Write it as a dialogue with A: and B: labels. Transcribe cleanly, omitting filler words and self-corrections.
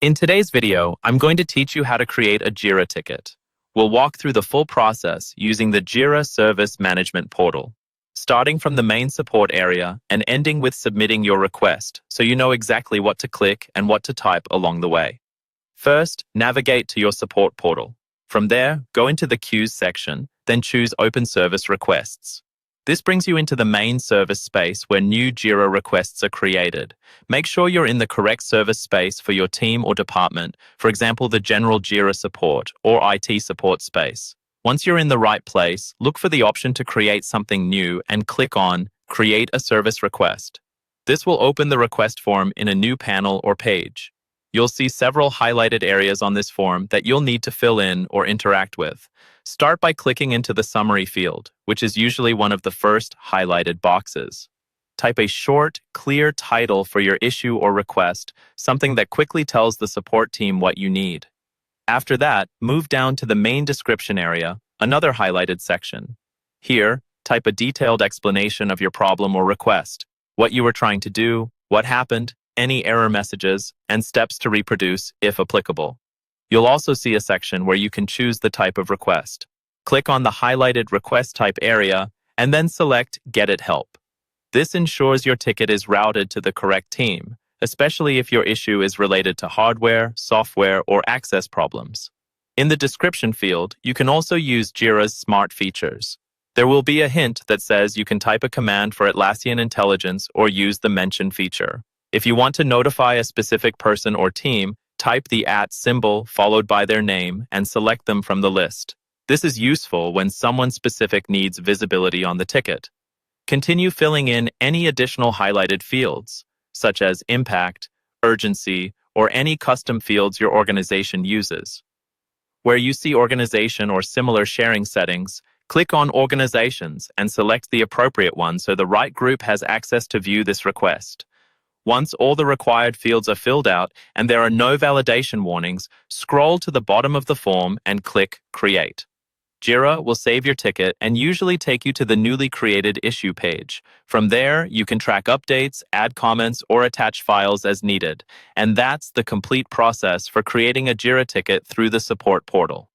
A: In today's video, I'm going to teach you how to create a Jira ticket. We'll walk through the full process using the Jira Service Management Portal, starting from the main support area and ending with submitting your request so you know exactly what to click and what to type along the way. First, navigate to your support portal. From there, go into the Queues section, then choose Open Service Requests. This brings you into the main service space where new Jira requests are created. Make sure you're in the correct service space for your team or department, for example, the general Jira support or IT support space. Once you're in the right place, look for the option to create something new and click on Create a Service Request. This will open the request form in a new panel or page. You'll see several highlighted areas on this form that you'll need to fill in or interact with. Start by clicking into the Summary field, which is usually one of the first highlighted boxes. Type a short, clear title for your issue or request, something that quickly tells the support team what you need. After that, move down to the main description area, another highlighted section. Here, type a detailed explanation of your problem or request, what you were trying to do, what happened, any error messages, and steps to reproduce if applicable. You'll also see a section where you can choose the type of request. Click on the highlighted request type area and then select Get It Help. This ensures your ticket is routed to the correct team, especially if your issue is related to hardware, software, or access problems. In the description field, you can also use Jira's smart features. There will be a hint that says you can type a command for Atlassian Intelligence or use the Mention feature. If you want to notify a specific person or team, type the @ symbol followed by their name and select them from the list. This is useful when someone specific needs visibility on the ticket. Continue filling in any additional highlighted fields, such as impact, urgency, or any custom fields your organization uses. Where you see organization or similar sharing settings, click on Organizations and select the appropriate one so the right group has access to view this request. Once all the required fields are filled out and there are no validation warnings, scroll to the bottom of the form and click Create. Jira will save your ticket and usually take you to the newly created issue page. From there, you can track updates, add comments, or attach files as needed. And that's the complete process for creating a Jira ticket through the support portal.